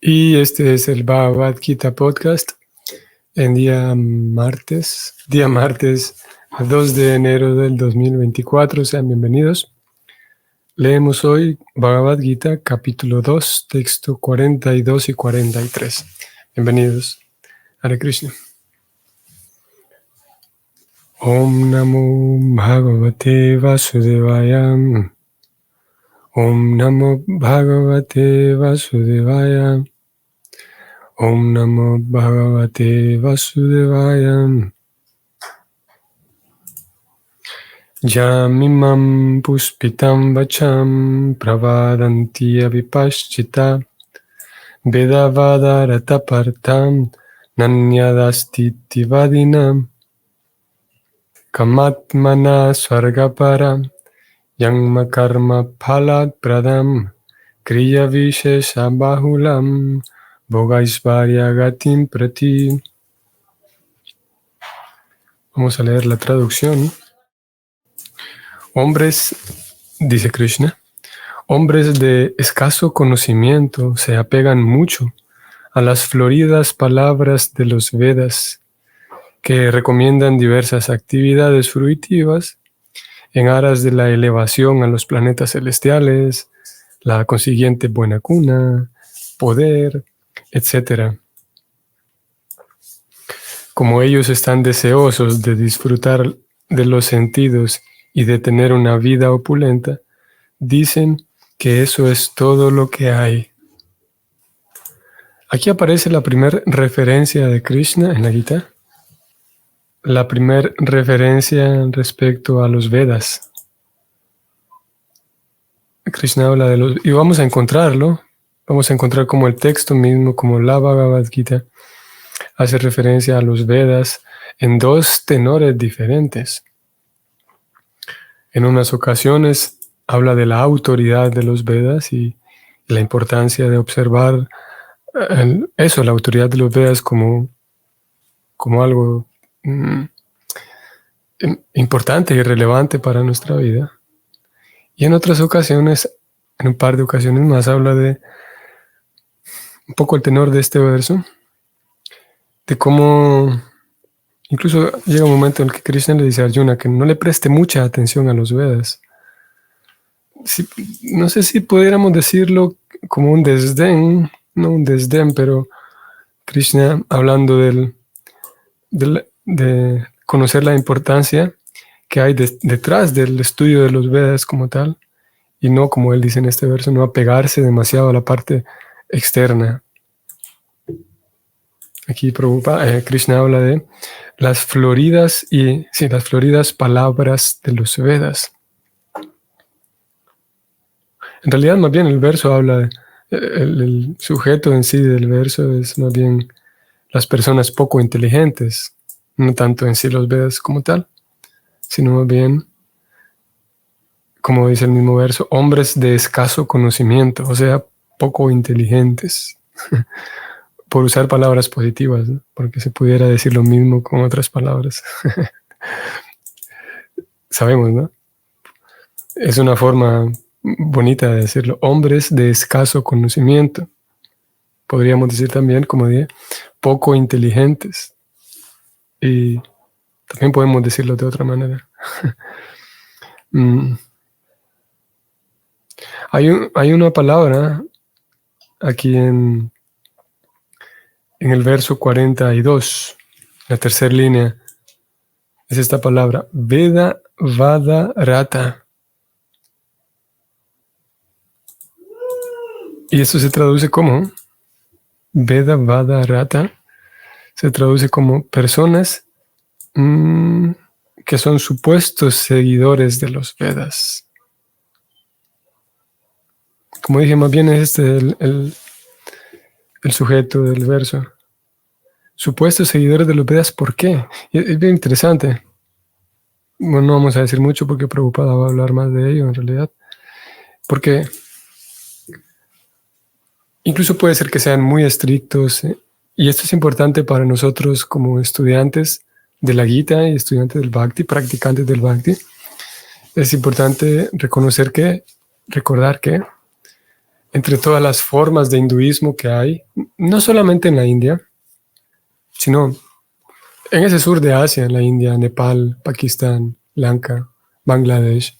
Y este es el Bhagavad Gita Podcast en día martes 2 de enero del 2024. Sean bienvenidos. Leemos hoy Bhagavad Gita capítulo 2, texto 42 y 43. Bienvenidos. Hare Krishna. Om Namo Bhagavate Vasudevaya. Om Namo Bhagavate Vasudevaya. Om Namo Bhagavate Vasudevaya. Yamimam puspitam vacham pravadanti avipaschita vedavadarata partam nanyadastiti vadinam kamatmana swargapara yangma karma phalat pradam kriya vishesha bahulam Bhogaisvarya gatim prati. Vamos a leer la traducción. Hombres, dice Krishna, hombres de escaso conocimiento se apegan mucho a las floridas palabras de los Vedas, que recomiendan diversas actividades fruitivas en aras de la elevación a los planetas celestiales, la consiguiente buena cuna, poder, etc. Como ellos están deseosos de disfrutar de los sentidos y de tener una vida opulenta, dicen que eso es todo lo que hay. Aquí aparece la primera referencia de Krishna en la Gita, la primera referencia respecto a los Vedas. Krishna habla de los... y vamos a encontrar como el texto mismo, como la Bhagavad Gita, hace referencia a los Vedas en dos tenores diferentes. En unas ocasiones habla de la autoridad de los Vedas y la importancia de observar la autoridad de los Vedas como algo importante y relevante para nuestra vida. Y en otras ocasiones, en un par de ocasiones más, habla de un poco el tenor de este verso, de cómo incluso llega un momento en el que Krishna le dice a Arjuna que no le preste mucha atención a los Vedas. No sé si pudiéramos decirlo como un desdén, no un desdén, pero Krishna hablando de conocer la importancia que hay detrás del estudio de los Vedas como tal, y no, como él dice en este verso, no apegarse demasiado a la parte externa. Aquí Krishna habla de las floridas palabras de los Vedas. En realidad, más bien el verso habla, el sujeto en sí del verso es más bien las personas poco inteligentes, no tanto en sí los Vedas como tal, sino más bien, como dice el mismo verso, hombres de escaso conocimiento, o sea, poco inteligentes. Por usar palabras positivas, ¿no? Porque se pudiera decir lo mismo con otras palabras. Sabemos, ¿no? Es una forma bonita de decirlo. Hombres de escaso conocimiento. Podríamos decir también, como dije, poco inteligentes. Y también podemos decirlo de otra manera. Hay una palabra aquí en el verso 42, la tercera línea, es esta palabra, Vedavadarata. Y eso se traduce como, Vedavadarata, se traduce como personas que son supuestos seguidores de los Vedas. Como dije, más bien es el sujeto del verso. Supuestos seguidores de los Vedas, ¿por qué? Es bien interesante. Bueno, no vamos a decir mucho porque Prabhupada va a hablar más de ello en realidad. Porque incluso puede ser que sean muy estrictos. Y esto es importante para nosotros como estudiantes de la Gita y estudiantes del Bhakti, practicantes del Bhakti. Es importante recordar que entre todas las formas de hinduismo que hay, no solamente en la India, sino en ese sur de Asia, en la India, Nepal, Pakistán, Lanka, Bangladesh,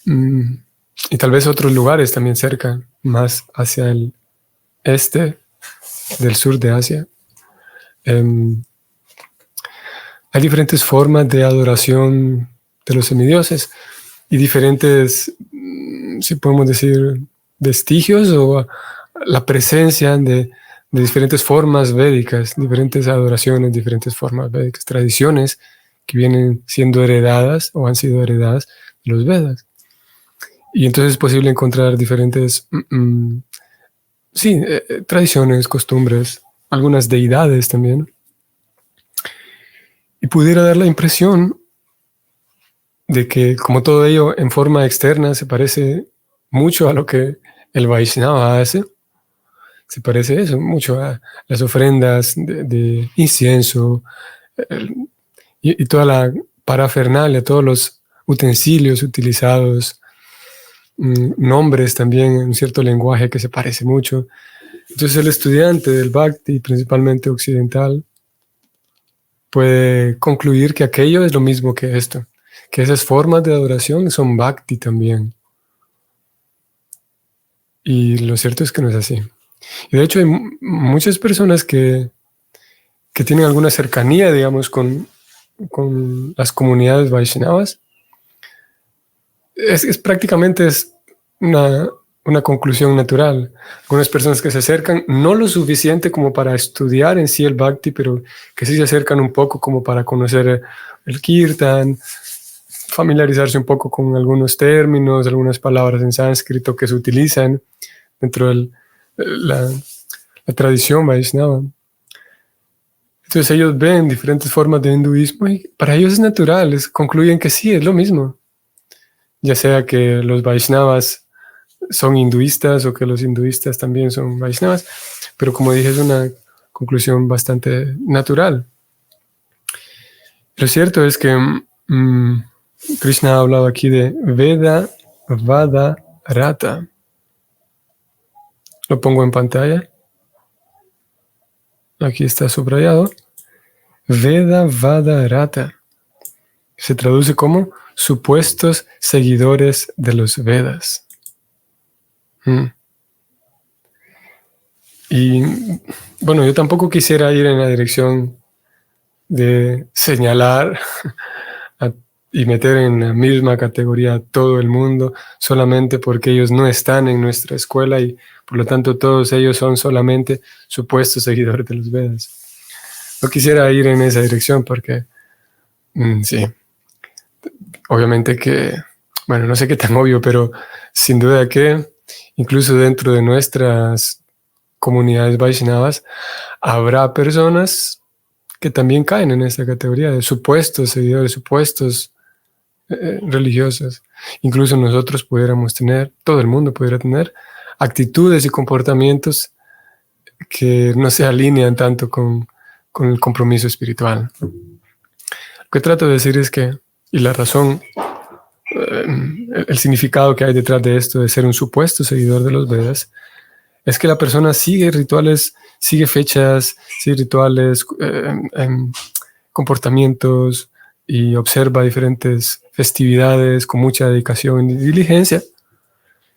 y tal vez otros lugares también cerca, más hacia el este del sur de Asia. Hay diferentes formas de adoración de los semidioses y diferentes, si podemos decir, vestigios o la presencia de diferentes formas védicas, diferentes adoraciones, diferentes formas védicas, tradiciones que vienen siendo heredadas o han sido heredadas de los Vedas. Y entonces es posible encontrar diferentes tradiciones, costumbres, algunas deidades también. Y pudiera dar la impresión de que, como todo ello en forma externa se parece mucho a lo que el Vaishnava hace, se parece eso, mucho a las ofrendas de incienso y toda la parafernalia, todos los utensilios utilizados, nombres también, un cierto lenguaje que se parece mucho. Entonces el estudiante del Bhakti, principalmente occidental, puede concluir que aquello es lo mismo que esto, que esas formas de adoración son Bhakti también. Y lo cierto es que no es así. Y de hecho hay muchas personas que tienen alguna cercanía, digamos, con las comunidades Vaishnavas. Prácticamente una conclusión natural. Algunas personas que se acercan, no lo suficiente como para estudiar en sí el Bhakti, pero que sí se acercan un poco como para conocer el Kirtan, familiarizarse un poco con algunos términos, algunas palabras en sánscrito que se utilizan dentro de la tradición Vaishnava. Entonces ellos ven diferentes formas de hinduismo y para ellos es natural, concluyen que sí, es lo mismo. Ya sea que los Vaishnavas son hinduistas o que los hinduistas también son Vaishnavas, pero como dije, es una conclusión bastante natural. Lo cierto es que Krishna ha hablado aquí de Veda Vada Rata. Lo pongo en pantalla. Aquí está subrayado. Veda Vada Rata. Se traduce como supuestos seguidores de los Vedas. Y bueno, yo tampoco quisiera ir en la dirección de señalar y meter en la misma categoría a todo el mundo solamente porque ellos no están en nuestra escuela y por lo tanto todos ellos son solamente supuestos seguidores de los Vedas. No quisiera ir en esa dirección porque sí, obviamente que, bueno, no sé qué tan obvio, pero sin duda que incluso dentro de nuestras comunidades Vaishnavas habrá personas que también caen en esta categoría de supuestos seguidores, supuestos religiosos. Incluso nosotros pudiéramos tener, todo el mundo pudiera tener actitudes y comportamientos que no se alinean tanto con el compromiso espiritual. Lo que trato de decir es que, y la razón, el significado que hay detrás de esto de ser un supuesto seguidor de los Vedas, es que la persona sigue rituales, sigue fechas, sigue rituales, comportamientos y observa diferentes festividades con mucha dedicación y diligencia.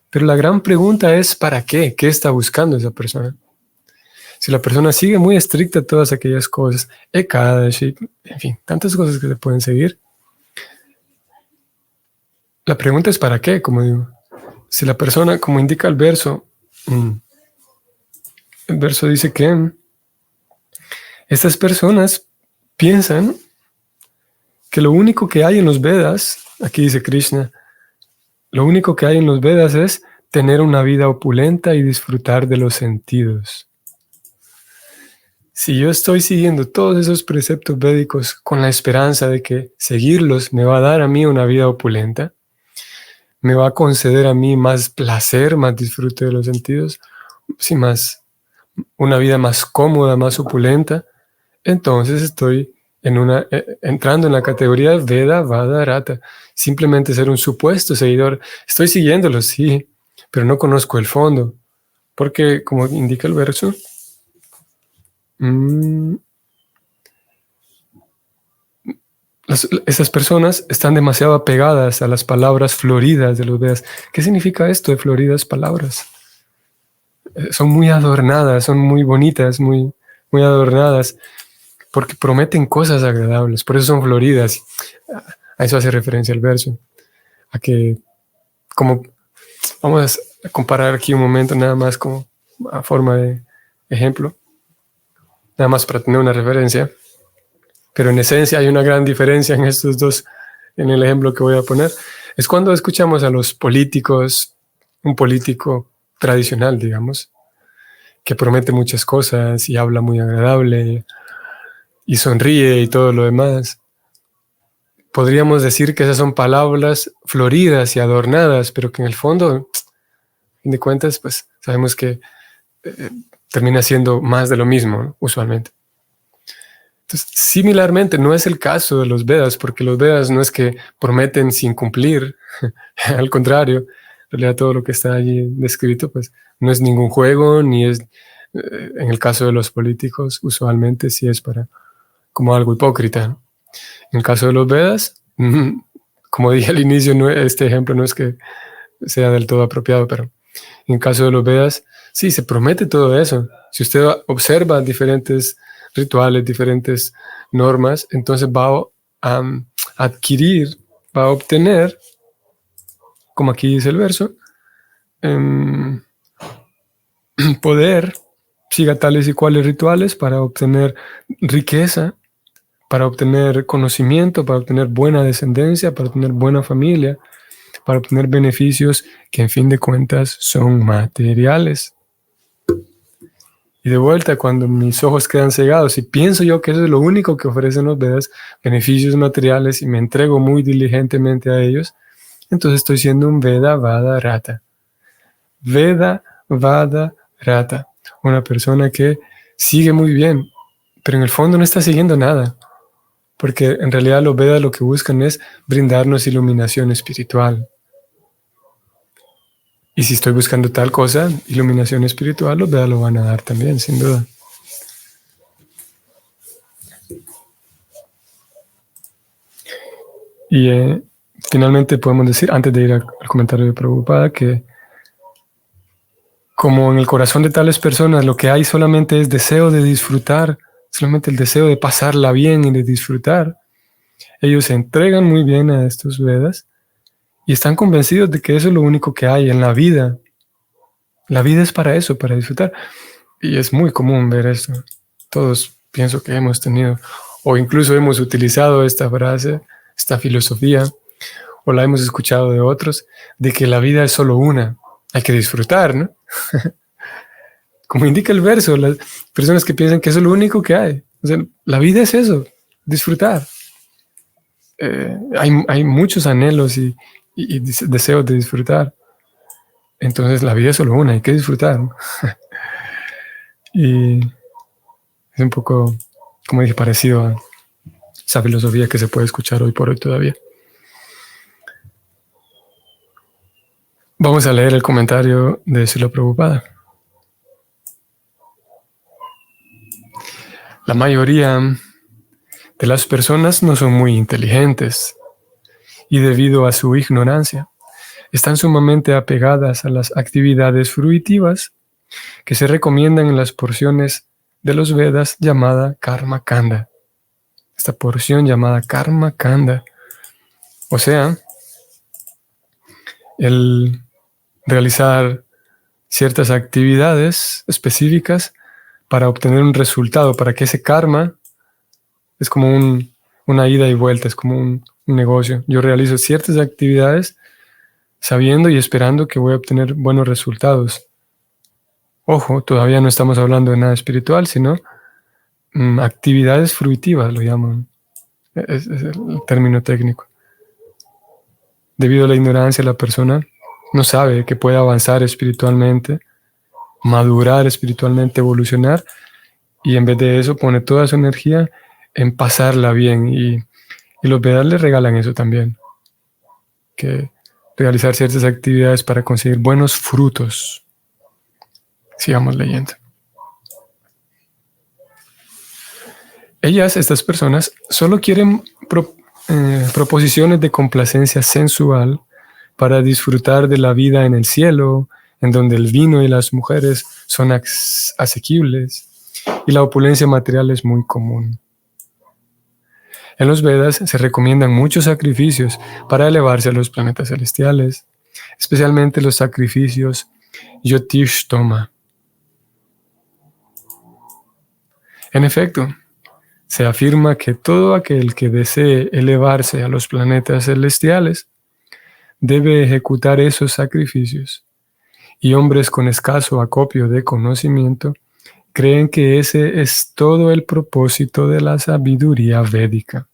Pero la gran pregunta es ¿para qué? ¿Qué está buscando esa persona? Si la persona sigue muy estricta todas aquellas cosas, Ekadashi, en fin, tantas cosas que se pueden seguir, la pregunta es ¿para qué? Como digo, si la persona, como indica el verso dice que estas personas piensan que lo único que hay en los Vedas, aquí dice Krishna, lo único que hay en los Vedas es tener una vida opulenta y disfrutar de los sentidos. Si yo estoy siguiendo todos esos preceptos védicos con la esperanza de que seguirlos me va a dar a mí una vida opulenta, me va a conceder a mí más placer, más disfrute de los sentidos, sí, una vida más cómoda, más opulenta, entonces estoy entrando en la categoría Veda Vada Rata. Simplemente ser un supuesto seguidor. Estoy siguiéndolo, sí, pero no conozco el fondo, porque como indica el verso, esas personas están demasiado apegadas a las palabras floridas de los Vedas. ¿Qué significa esto de floridas palabras? Son muy adornadas, son muy bonitas, muy, muy adornadas, porque prometen cosas agradables, por eso son floridas. A eso hace referencia el verso, a que, como vamos a comparar aquí un momento nada más como a forma de ejemplo, nada más para tener una referencia, pero en esencia hay una gran diferencia en estos dos, en el ejemplo que voy a poner. Es cuando escuchamos a los políticos, un político tradicional, digamos, que promete muchas cosas y habla muy agradable y sonríe y todo lo demás. Podríamos decir que esas son palabras floridas y adornadas, pero que en el fondo, a fin de cuentas, pues sabemos que termina siendo más de lo mismo, ¿no? Usualmente. Entonces, similarmente, no es el caso de los Vedas, porque los Vedas no es que prometen sin cumplir, al contrario, en realidad todo lo que está allí descrito, pues no es ningún juego, ni es, en el caso de los políticos, usualmente sí es para como algo hipócrita, ¿no? En el caso de los Vedas, como dije al inicio, este ejemplo no es que sea del todo apropiado, pero en el caso de los Vedas, sí, se promete todo eso. Si usted observa diferentes rituales, diferentes normas, entonces va a adquirir, va a obtener, como aquí dice el verso, poder, siga tales y cuales rituales para obtener riqueza, para obtener conocimiento, para obtener buena descendencia, para obtener buena familia, para obtener beneficios que en fin de cuentas son materiales. Y de vuelta, cuando mis ojos quedan cegados y pienso yo que eso es lo único que ofrecen los Vedas, beneficios materiales, y me entrego muy diligentemente a ellos, entonces estoy siendo un Veda Vada Rata. Veda Vada Rata. Una persona que sigue muy bien, pero en el fondo no está siguiendo nada. Porque en realidad los Vedas lo que buscan es brindarnos iluminación espiritual. Y si estoy buscando tal cosa, iluminación espiritual, los Vedas lo van a dar también, sin duda. Y finalmente podemos decir, antes de ir al comentario de Prabhupada, que como en el corazón de tales personas lo que hay solamente es deseo de disfrutar, solamente el deseo de pasarla bien y de disfrutar, ellos se entregan muy bien a estos Vedas y están convencidos de que eso es lo único que hay en la vida. La vida es para eso, para disfrutar. Y es muy común ver esto. Todos pienso que hemos tenido, o incluso hemos utilizado esta frase, esta filosofía, o la hemos escuchado de otros, de que la vida es solo una. Hay que disfrutar, ¿no? Como indica el verso, las personas que piensan que eso es lo único que hay. O sea, la vida es eso, disfrutar. Hay muchos anhelos y deseos de disfrutar. Entonces la vida es solo una, hay que disfrutar, ¿no? Y es un poco, como dije, parecido a esa filosofía que se puede escuchar hoy por hoy todavía. Vamos a leer el comentario de Srila Prabhupada. La mayoría de las personas no son muy inteligentes y debido a su ignorancia están sumamente apegadas a las actividades fruitivas que se recomiendan en las porciones de los Vedas llamada Karma Kanda. Esta porción llamada Karma Kanda, o sea, el realizar ciertas actividades específicas para obtener un resultado, para que ese karma es como una ida y vuelta, es como un negocio. Yo realizo ciertas actividades sabiendo y esperando que voy a obtener buenos resultados. Ojo, todavía no estamos hablando de nada espiritual, sino actividades fruitivas, lo llaman. Es el término técnico. Debido a la ignorancia, la persona no sabe que puede avanzar espiritualmente, madurar espiritualmente, evolucionar, y en vez de eso pone toda su energía en pasarla bien. Y los Vedas le regalan eso también, que realizar ciertas actividades para conseguir buenos frutos. Sigamos leyendo. Estas personas, solo quieren proposiciones de complacencia sensual para disfrutar de la vida en el cielo, en donde el vino y las mujeres son asequibles y la opulencia material es muy común. En los Vedas se recomiendan muchos sacrificios para elevarse a los planetas celestiales, especialmente los sacrificios Yotishtoma. En efecto, se afirma que todo aquel que desee elevarse a los planetas celestiales debe ejecutar esos sacrificios, y hombres con escaso acopio de conocimiento creen que ese es todo el propósito de la sabiduría védica.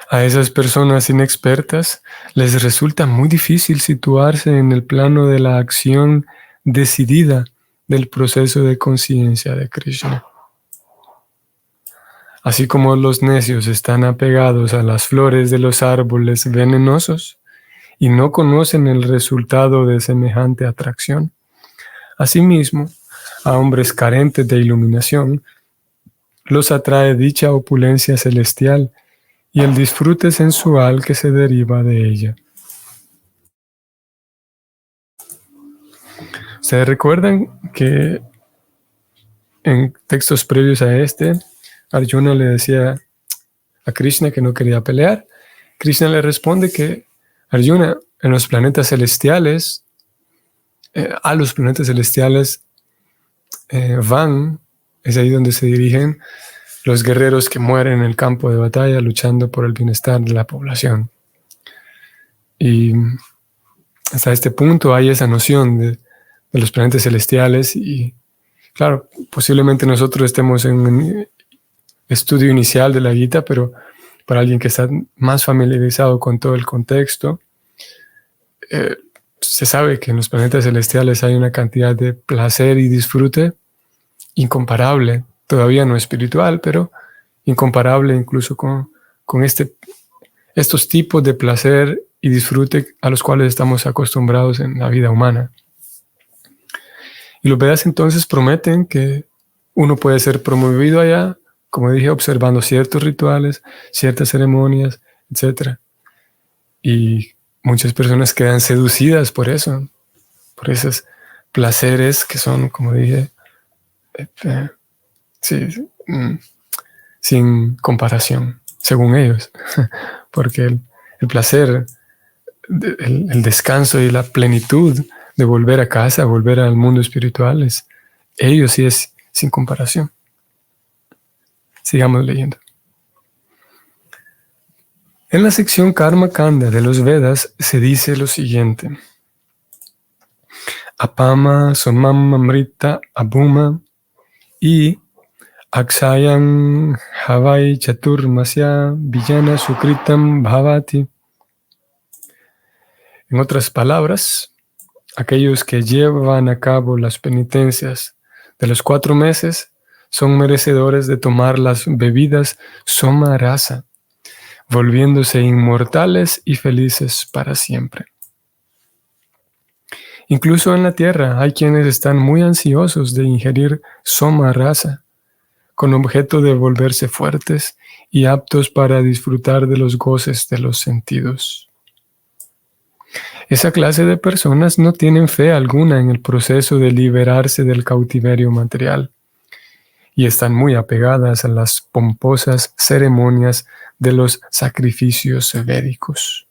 A esas personas inexpertas les resulta muy difícil situarse en el plano de la acción decidida del proceso de conciencia de Krishna. Así como los necios están apegados a las flores de los árboles venenosos y no conocen el resultado de semejante atracción, asimismo, a hombres carentes de iluminación los atrae dicha opulencia celestial y el disfrute sensual que se deriva de ella. ¿Se recuerdan que en textos previos a Arjuna le decía a Krishna que no quería pelear? Krishna le responde que Arjuna, en los planetas celestiales, a los planetas celestiales van, es ahí donde se dirigen los guerreros que mueren en el campo de batalla luchando por el bienestar de la población. Y hasta este punto hay esa noción de los planetas celestiales y, claro, posiblemente nosotros estemos en un estudio inicial de la Gita, pero para alguien que está más familiarizado con todo el contexto, se sabe que en los planetas celestiales hay una cantidad de placer y disfrute incomparable, todavía no espiritual, pero incomparable incluso con estos tipos de placer y disfrute a los cuales estamos acostumbrados en la vida humana. Y los Vedas entonces prometen que uno puede ser promovido allá, como dije, observando ciertos rituales, ciertas ceremonias, etc. Y muchas personas quedan seducidas por eso, por esos placeres que son, como dije, sin comparación, según ellos. Porque el placer, el descanso y la plenitud de volver a casa, volver al mundo espiritual, ellos sí es sin comparación. Sigamos leyendo. En la sección Karma Kanda de los Vedas se dice lo siguiente: Apama Somam Amrita Abhuma y Akshayam Havai Chaturmasya Vijana Sukritam Bhavati. En otras palabras, aquellos que llevan a cabo las penitencias de los 4 meses son merecedores de tomar las bebidas Soma Rasa, volviéndose inmortales y felices para siempre. Incluso en la tierra hay quienes están muy ansiosos de ingerir Soma Rasa, con objeto de volverse fuertes y aptos para disfrutar de los goces de los sentidos. Esa clase de personas no tienen fe alguna en el proceso de liberarse del cautiverio material y están muy apegadas a las pomposas ceremonias de los sacrificios védicos.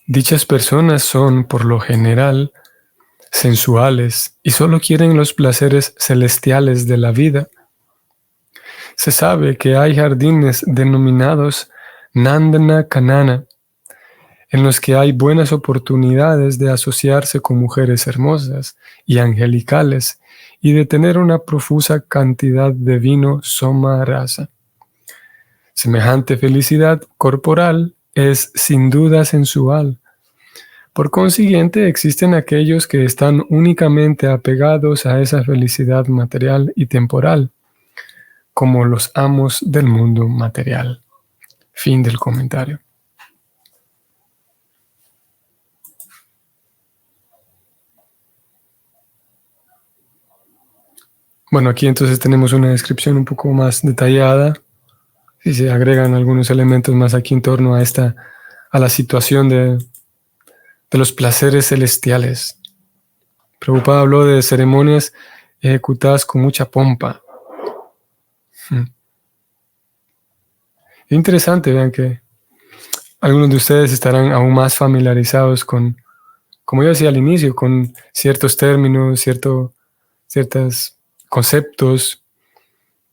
Dichas personas son, por lo general, sensuales y solo quieren los placeres celestiales de la vida. Se sabe que hay jardines denominados Nandana Kanana, en los que hay buenas oportunidades de asociarse con mujeres hermosas y angelicales y de tener una profusa cantidad de vino Soma Rasa. Semejante felicidad corporal es sin duda sensual. Por consiguiente, existen aquellos que están únicamente apegados a esa felicidad material y temporal, como los amos del mundo material. Fin del comentario. Bueno, aquí entonces tenemos una descripción un poco más detallada y se agregan algunos elementos más aquí en torno a la situación de los placeres celestiales. Prabhupada habló de ceremonias ejecutadas con mucha pompa. Interesante, vean que algunos de ustedes estarán aún más familiarizados con, como yo decía al inicio, con ciertos términos, ciertos conceptos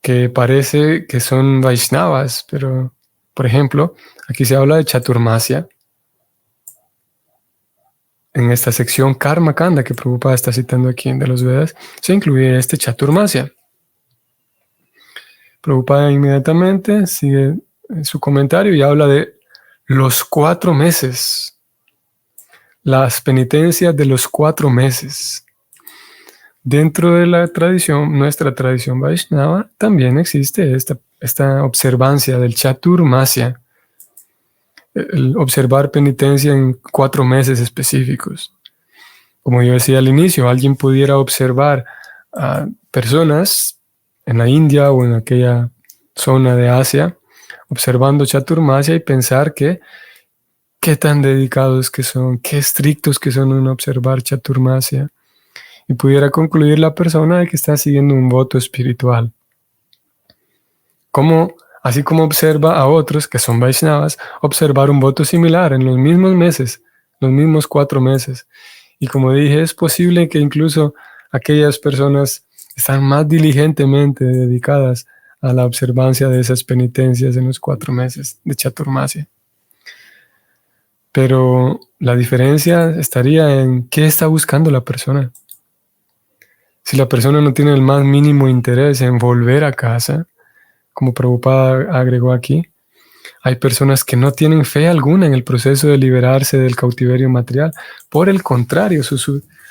que parece que son Vaishnavas, pero, por ejemplo, aquí se habla de Chaturmasya. En esta sección Karma Kanda que Prabhupada está citando aquí de los Vedas, se incluye este Chaturmasya. Prabhupada inmediatamente sigue en su comentario y habla de los 4 meses, las penitencias de los 4 meses. Dentro de la tradición, nuestra tradición Vaishnava, también existe esta observancia del Chaturmasya, el observar penitencia en 4 meses específicos. Como yo decía al inicio, alguien pudiera observar a personas en la India o en aquella zona de Asia, observando Chaturmasya y pensar que qué tan dedicados que son, qué estrictos que son en observar Chaturmasya. Y pudiera concluir la persona de que está siguiendo un voto espiritual. Así como observa a otros que son Vaishnavas, observar un voto similar en los mismos meses, los mismos 4 meses. Y como dije, es posible que incluso aquellas personas están más diligentemente dedicadas a la observancia de esas penitencias en los 4 meses de Chaturmasya. Pero la diferencia estaría en qué está buscando la persona. Si la persona no tiene el más mínimo interés en volver a casa, como Prabhupada agregó aquí, hay personas que no tienen fe alguna en el proceso de liberarse del cautiverio material. Por el contrario,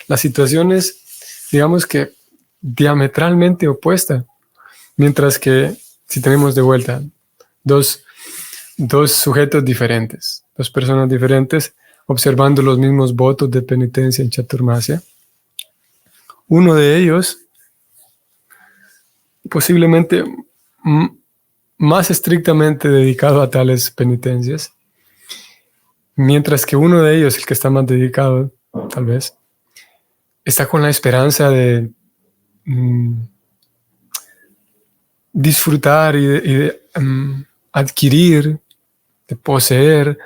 la situación es, digamos que, diametralmente opuesta. Mientras que, si tenemos de vuelta dos sujetos diferentes, 2 personas diferentes, observando los mismos votos de penitencia en Chaturmasya, uno de ellos, posiblemente más estrictamente dedicado a tales penitencias, mientras que uno de ellos, el que está más dedicado, tal vez, está con la esperanza de disfrutar y de adquirir, de poseer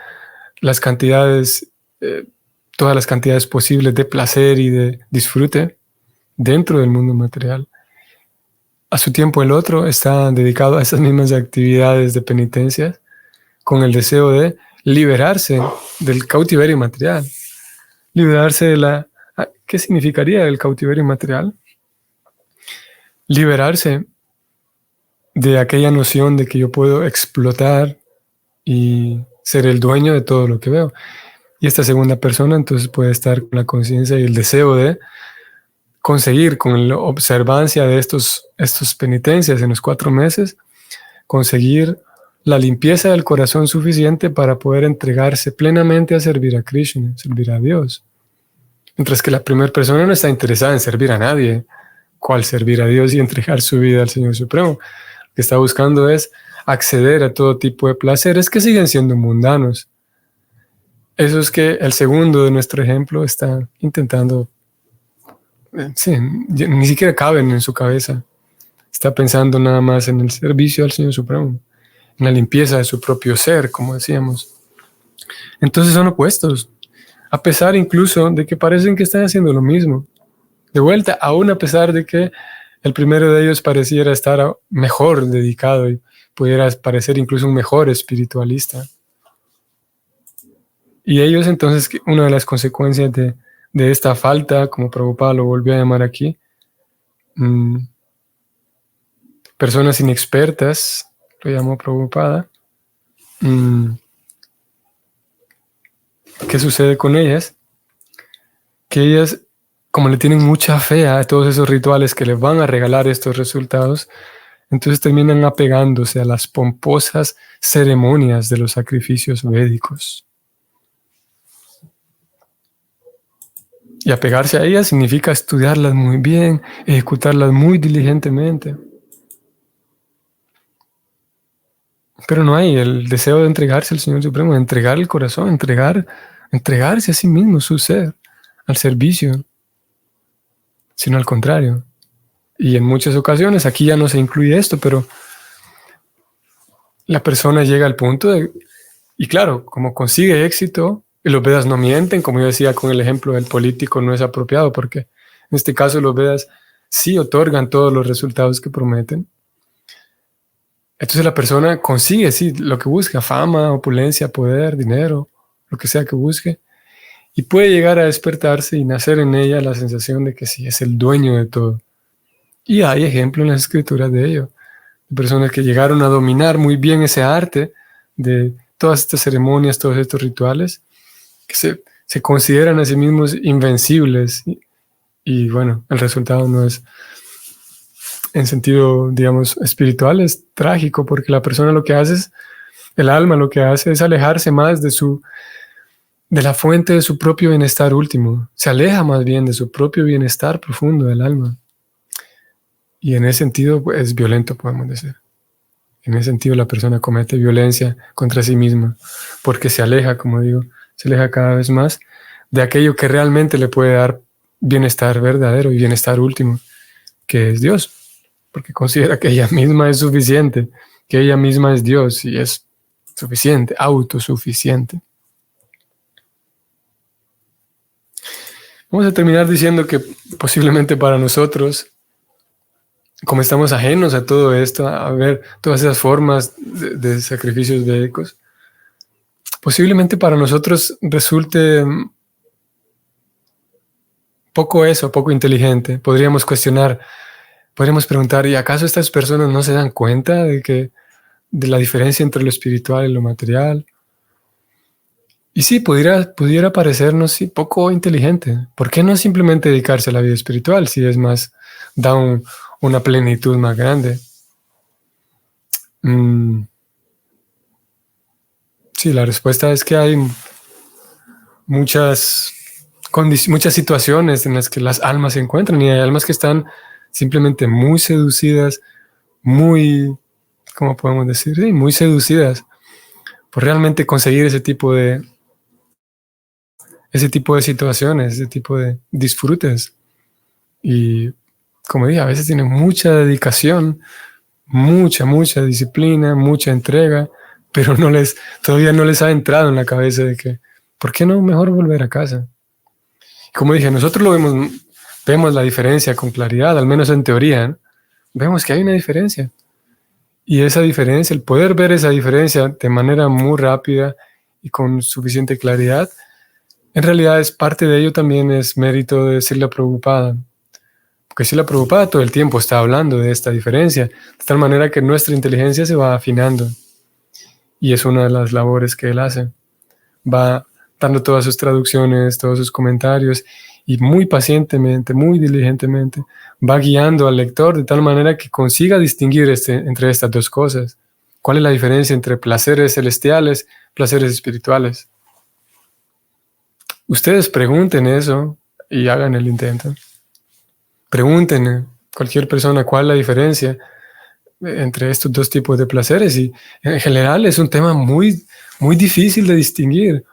las cantidades, todas las cantidades posibles de placer y de disfrute dentro del mundo material. A su tiempo el otro está dedicado a esas mismas actividades de penitencia con el deseo de liberarse del cautiverio material. Liberarse de ¿qué significaría el cautiverio material? Liberarse de aquella noción de que yo puedo explotar y ser el dueño de todo lo que veo. Y esta segunda persona entonces puede estar con la conciencia y el deseo de conseguir, con la observancia de estos penitencias en los 4 meses, conseguir la limpieza del corazón suficiente para poder entregarse plenamente a servir a Krishna, servir a Dios. Mientras que la primera persona no está interesada en servir a nadie. ¿Cuál servir a Dios y entregar su vida al Señor Supremo? Lo que está buscando es acceder a todo tipo de placeres que siguen siendo mundanos. Eso es que el segundo de nuestro ejemplo está intentando. Sí, ni siquiera caben en su cabeza. Está pensando nada más en el servicio al Señor Supremo, en la limpieza de su propio ser, como decíamos. Entonces son opuestos, a pesar incluso de que parecen que están haciendo lo mismo. De vuelta, aún a pesar de que el primero de ellos pareciera estar mejor dedicado y pudiera parecer incluso un mejor espiritualista. Y ellos entonces, una de las consecuencias de esta falta, como Prabhupada lo volvió a llamar aquí, personas inexpertas, lo llamó Prabhupada. ¿Qué sucede con ellas? Que ellas, como le tienen mucha fe a todos esos rituales que les van a regalar estos resultados, entonces terminan apegándose a las pomposas ceremonias de los sacrificios védicos. Y apegarse a ellas significa estudiarlas muy bien, ejecutarlas muy diligentemente. Pero no hay el deseo de entregarse al Señor Supremo, de entregar el corazón, entregarse a sí mismo, su ser, al servicio, sino al contrario. Y en muchas ocasiones, aquí ya no se incluye esto, pero la persona llega al punto de, y claro, como consigue éxito, y los Vedas no mienten, como yo decía con el ejemplo del político, no es apropiado, porque en este caso los Vedas sí otorgan todos los resultados que prometen. Entonces la persona consigue, sí, lo que busca, fama, opulencia, poder, dinero, lo que sea que busque, y puede llegar a despertarse y nacer en ella la sensación de que sí, es el dueño de todo. Y hay ejemplos en las escrituras de ello, de personas que llegaron a dominar muy bien ese arte de todas estas ceremonias, todos estos rituales, que se consideran a sí mismos invencibles. Y bueno, el resultado no es, en sentido, digamos, espiritual, es trágico, porque la persona lo que hace es, el alma lo que hace es alejarse más de la fuente de su propio bienestar último. Se aleja más bien de su propio bienestar profundo del alma. Y en ese sentido pues, es violento, podemos decir. En ese sentido la persona comete violencia contra sí misma, porque se aleja, como digo, se aleja cada vez más de aquello que realmente le puede dar bienestar verdadero y bienestar último, que es Dios. Porque considera que ella misma es suficiente, que ella misma es Dios y es suficiente, autosuficiente. Vamos a terminar diciendo que posiblemente para nosotros, como estamos ajenos a todo esto, a ver todas esas formas de sacrificios védicos, posiblemente para nosotros resulte poco inteligente. Podríamos cuestionar, podríamos preguntar, ¿y acaso estas personas no se dan cuenta de la diferencia entre lo espiritual y lo material? Y sí, pudiera parecernos sí, poco inteligente. ¿Por qué no simplemente dedicarse a la vida espiritual si es más, da una plenitud más grande? Sí, la respuesta es que hay muchas situaciones en las que las almas se encuentran y hay almas que están simplemente muy seducidas, muy, ¿cómo podemos decir? Sí, muy seducidas por realmente conseguir ese tipo de situaciones, ese tipo de disfrutes. Y como dije, a veces tienen mucha dedicación, mucha disciplina, mucha entrega, pero todavía no les ha entrado en la cabeza de que, ¿por qué no mejor volver a casa? Como dije, nosotros vemos la diferencia con claridad, al menos en teoría, ¿no? Vemos que hay una diferencia. Y esa diferencia, el poder ver esa diferencia de manera muy rápida y con suficiente claridad, en realidad es parte de ello también es mérito de Srila Prabhupada. Porque Srila Prabhupada todo el tiempo está hablando de esta diferencia, de tal manera que nuestra inteligencia se va afinando. Y es una de las labores que él hace. Va dando todas sus traducciones, todos sus comentarios, y muy pacientemente, muy diligentemente, va guiando al lector de tal manera que consiga distinguir entre estas dos cosas. ¿Cuál es la diferencia entre placeres celestiales y placeres espirituales? Ustedes pregunten eso y hagan el intento. Pregunten a cualquier persona cuál es la diferencia entre estos dos tipos de placeres y en general es un tema muy, muy difícil de distinguir.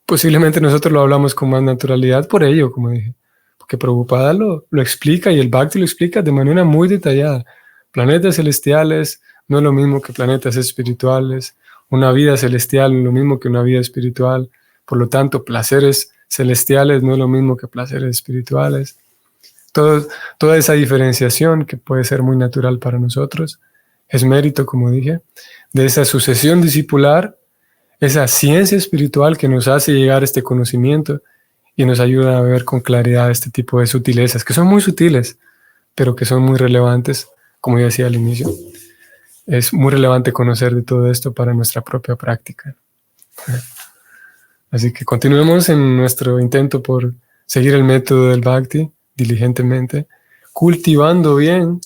Posiblemente nosotros lo hablamos con más naturalidad por ello, como dije, porque Prabhupada lo explica y el Bhakti lo explica de manera muy detallada. Planetas celestiales no es lo mismo que planetas espirituales, una vida celestial no es lo mismo que una vida espiritual, por lo tanto placeres celestiales no es lo mismo que placeres espirituales. Toda esa diferenciación que puede ser muy natural para nosotros es mérito, como dije, de esa sucesión discipular, esa ciencia espiritual que nos hace llegar a este conocimiento y nos ayuda a ver con claridad este tipo de sutilezas, que son muy sutiles, pero que son muy relevantes, como yo decía al inicio. Es muy relevante conocer de todo esto para nuestra propia práctica. Así que continuemos en nuestro intento por seguir el método del Bhakti diligentemente, cultivando bien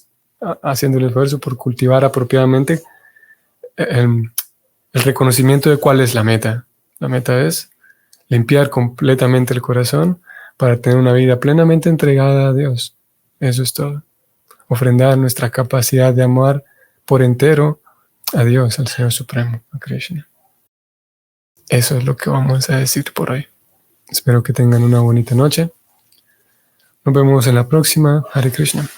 haciendo el esfuerzo por cultivar apropiadamente el reconocimiento de cuál es la meta. La meta es limpiar completamente el corazón para tener una vida plenamente entregada a Dios. Eso es todo. Ofrendar nuestra capacidad de amar por entero a Dios, al Señor Supremo, a Krishna. Eso es lo que vamos a decir por hoy. Espero que tengan una bonita noche. Nos vemos en la próxima. Hare Krishna.